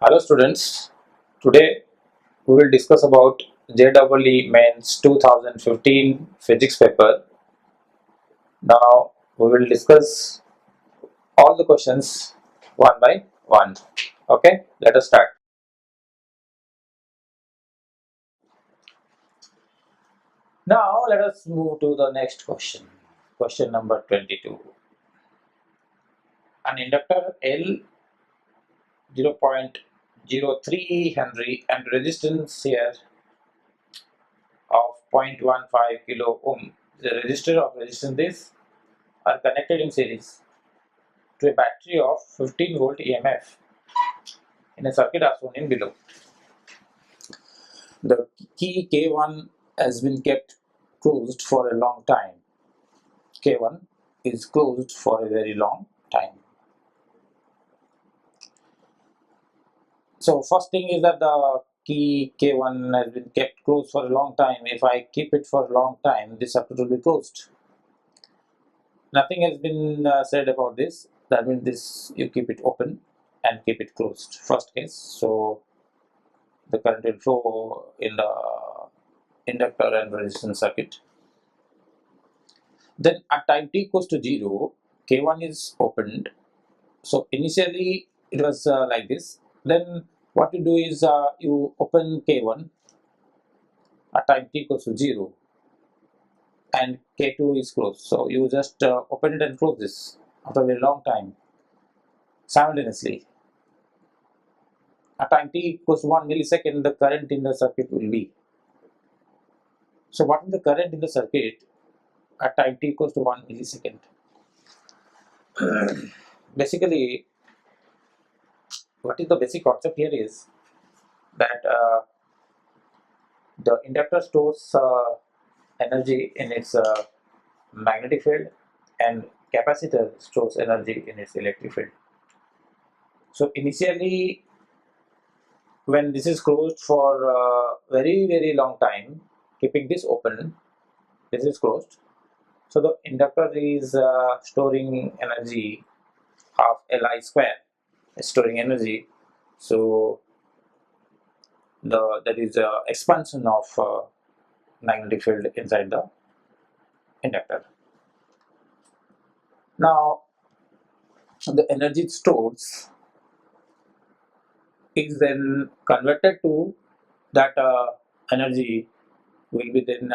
Hello students, today we will discuss about JEE Mains 2015 physics paper. Now we will discuss all the questions one by one. Okay, let us start. Now let us move to the next question. Question number 22. An inductor L 0.03 Henry and resistance here of 0.15 kilo ohm. The resistor of resistance is are connected in series to a battery of 15 volt EMF in a circuit as shown in below. The key K1 has been kept closed for a long time. K1 is closed for a very long time. So first thing is that the key K1 has been kept closed for a long time. If I keep it for a long time, this circuit will be closed. Nothing has been said about this. That means this you keep it open and keep it closed. First case. So the current will flow in the inductor and resistance circuit. Then at time t equals to 0, K1 is opened. So initially it was like this. Then what you do is you open K1 at time t equals to 0 and K2 is closed. So you just open it and close this after a very long time simultaneously. At time t equals to 1 millisecond, the current in the circuit will be. So what is the current in the circuit at time t equals to 1 millisecond? Basically, what is the basic concept here is that the inductor stores energy in its magnetic field and capacitor stores energy in its electric field. So initially, when this is closed for very long time, keeping this open, this is closed. So the inductor is storing energy half Li square, storing energy. So there is expansion of magnetic field inside the inductor. Now the energy it stores is then converted to that energy will be then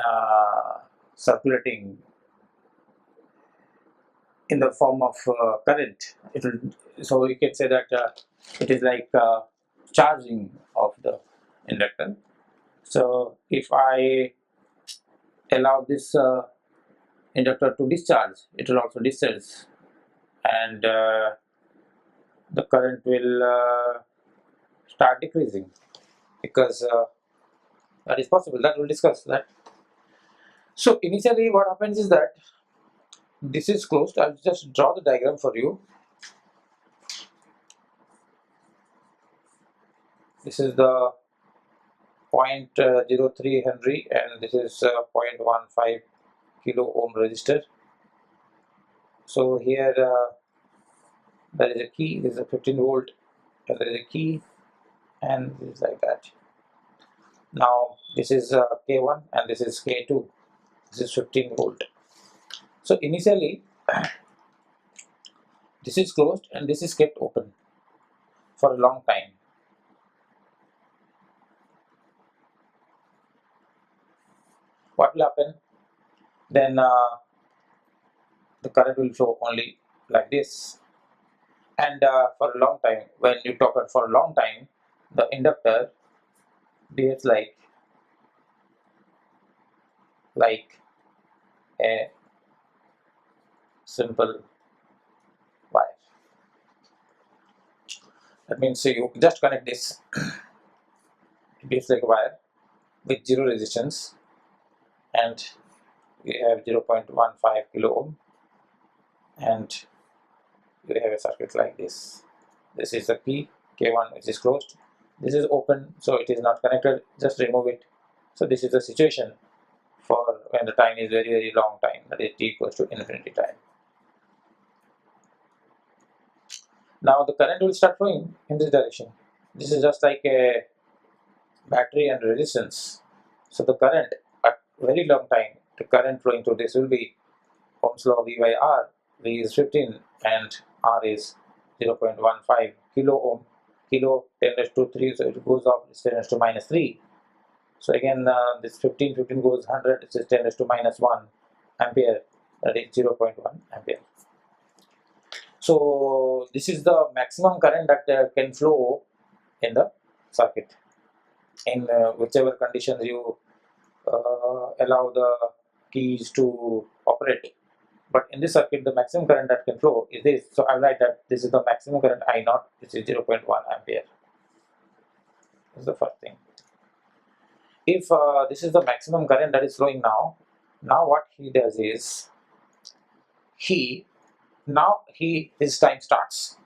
circulating in the form of current. It will, so you can say that it is like charging of the inductor. So if I allow this inductor to discharge, it will also discharge, and the current will start decreasing because that is possible. That we'll discuss that. So initially what happens is that this is closed. I'll just draw the diagram for you. This is the 0.03 Henry and this is 0.15 kilo ohm resistor. So here there is a key, this is a 15 volt, and there is a key, and this is like that. Now this is K1 and this is K2. This is 15 volt. So initially this is closed and this is kept open for a long time. What will happen? Then the current will flow only like this, and for a long time, when you talk about for a long time, the inductor behaves like a simple wire. That means you just connect this. It behaves like a wire with zero resistance, and you have 0.15 kilo ohm, and you have a circuit like this. This is the key K1 which is closed. This is open, so it is not connected. Just remove it. So this is the situation for when the time is very long time, that is t equals to infinity time. Now the current will start flowing in this direction. This is just like a battery and resistance. So the current at very long time, the current flowing through this will be Ohm's law V by R. V is 15 and R is 0.15 kilo ohm. Kilo 10 raised to 3, so it goes off, it's 10 raised to minus 3. So again, this 15 goes 100, it is 10 raised to minus 1 ampere, that is 0.1 ampere. So this is the maximum current that can flow in the circuit in whichever conditions you allow the keys to operate. But in this circuit, the maximum current that can flow is this. So I write that this is the maximum current I naught, which is 0.1 ampere. This is the first thing. If this is the maximum current that is flowing now what he does is his time starts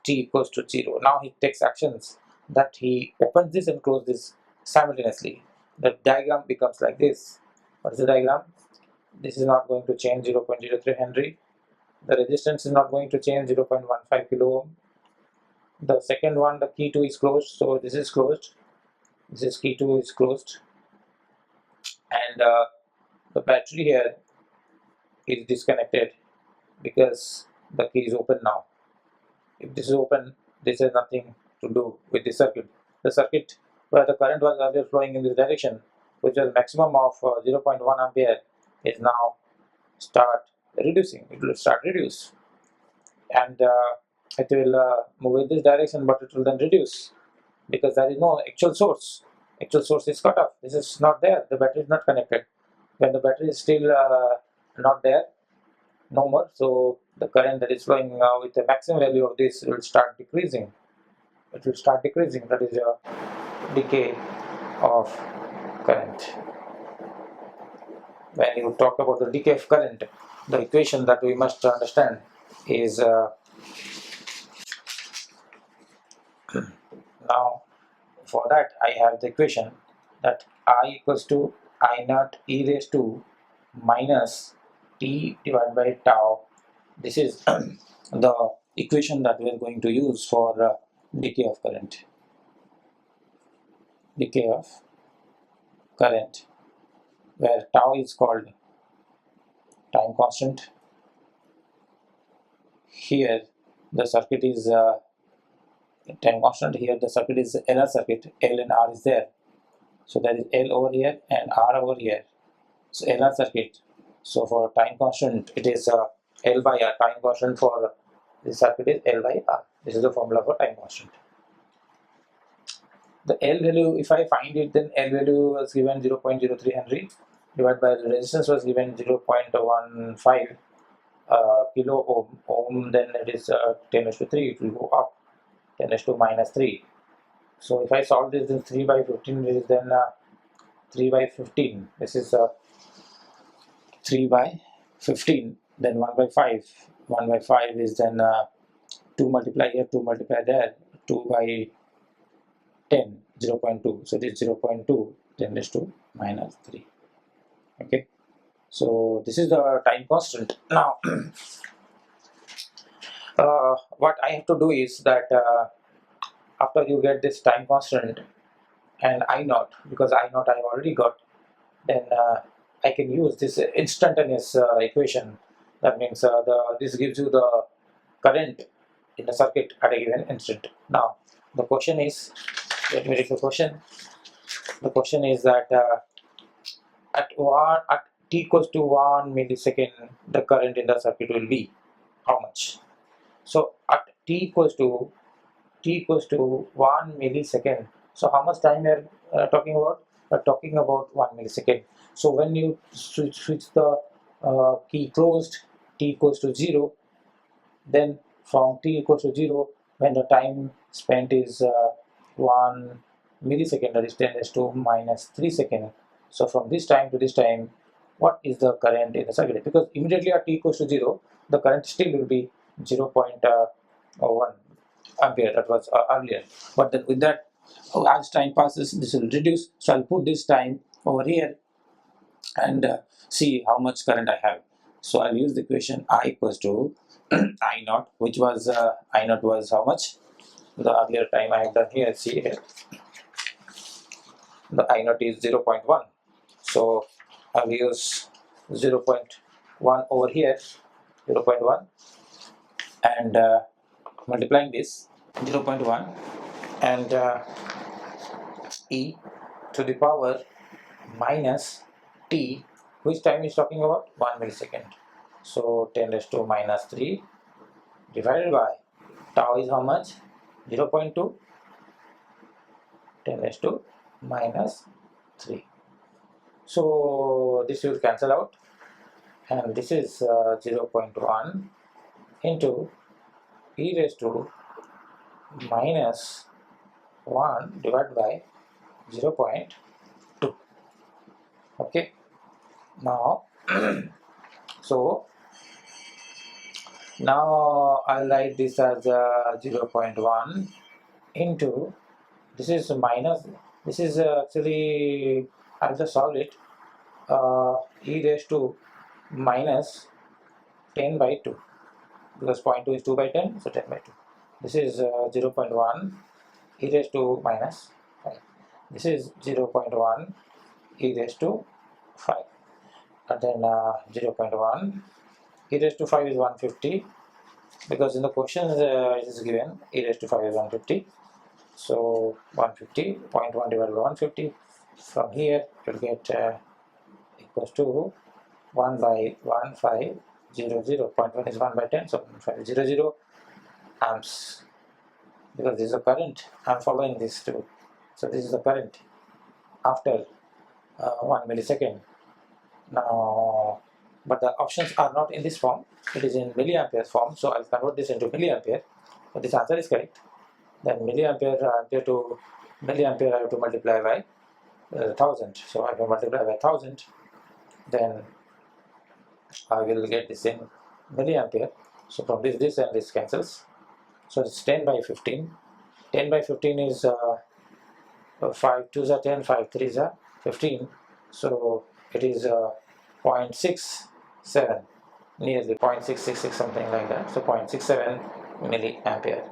t equals to 0. Now he takes actions that he opens this and closes this simultaneously. The diagram becomes like this. What is the diagram? This is not going to change, 0.03 Henry. The resistance is not going to change, 0.15 kilo ohm. The second one, the key 2 is closed, so this is closed. This is key 2 is closed. And the battery here is disconnected because the key is open now. If this is open, this has nothing to do with the circuit. The circuit where the current was earlier flowing in this direction, which was maximum of 0.1 ampere, is now start reducing. It will start reduce, and it will move in this direction, but it will then reduce because there is no actual source. Actual source is cut off. This is not there. The battery is not connected. When the battery is still not there, no more, so the current that is flowing with the maximum value of this will start decreasing. It will start decreasing. That is a decay of current. When you talk about the decay of current, the equation that we must understand is now for that I have the equation that I equals to I naught e raised to minus t divided by tau. This is the equation that we are going to use for decay of current. Decay of current, where tau is called time constant. Here the circuit is time constant. Here the circuit is LR circuit. L and R is there. So there is L over here and R over here. So LR circuit. So for time constant, it is L by R. Time constant for this circuit is L by R. This is the formula for time constant. The L value, if I find it, then L value was given 0.03 Henry divided by the resistance was given 0.15 kilo ohm. Then it is 10 to 3. It will go up 10 to minus 3. So if I solve this, then 3 by 15 is then 3 by 15. This is 3 by 15. Then 1 by 5. 1 by 5 is then 2 multiply here, 2 multiply there. 2 by 10, 0.2. So this 0.2, 10 to minus 3. Okay. So this is the time constant. Now, what I have to do is that after you get this time constant and I naught, because I naught I have already got, then I can use this instantaneous equation. That means this gives you the current in the circuit at a given instant. Now the question is, let me read the question. The question is that at t equals to 1 millisecond, the current in the circuit will be how much? So at t equals to 1 millisecond. So how much time we are talking about? We are talking about 1 millisecond. So when you switch the key closed, t equals to 0, then from t equals to 0, when the time spent is 1 millisecond, that is 10 raised to minus 3 seconds. So from this time to this time, what is the current in the circuit? Because immediately at t equals to 0, the current still will be 0.1 ampere, that was earlier. But then with that, as time passes, this will reduce. So I'll put this time over here and see how much current I have. So I'll use the equation I equals to I naught, which was I naught was how much? the earlier time I have done here. See here, the I naught is 0.1, so I will use 0.1 over here, 0.1, and multiplying this 0.1 and e to the power minus t, which time is talking about 1 millisecond. So 10 raised to minus 3 divided by tau is how much? 0.2, 10 raised to minus 3. So this will cancel out, and this is 0.1 into e raised to minus 1 divided by 0.2. Okay, now so now I'll write this as 0.1 into, this is minus, this is actually, I'll just solve it, e raised to minus 10 by 2, because 0.2 is 2 by 10, so 10 by 2. This is 0.1 e raised to minus 5. This is 0.1 e raised to 5, and then 0.1 e raised to 5 is 150, because in the question it is given e raised to 5 is 150. So 150, 0.1 divided by 150, from here you will get equals to 1 by 1500, 0.1 is 1 by 10, so 1500 amps, because this is the current I am following this too. So this is the current after 1 millisecond. Now, but the options are not in this form, it is in milliampere form, so I'll convert this into milliampere. But this answer is correct. Then milliampere, ampere to milliampere I have to multiply by 1000. So I can multiply by 1000, then I will get this in milliampere. So from this and this cancels. So it's 10 by 15. 10 by 15 is 5 2s are 10, 5 3s are 15. So it is 0.67, nearly 0.666, something like that. So 0.67 milliampere.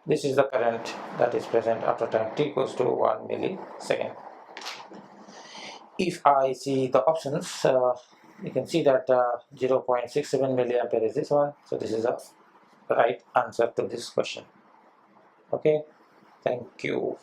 This is the current that is present after time t equals to 1 millisecond. If I see the options, you can see that 0.67 milliampere is this one. So this is the right answer to this question. Okay, thank you.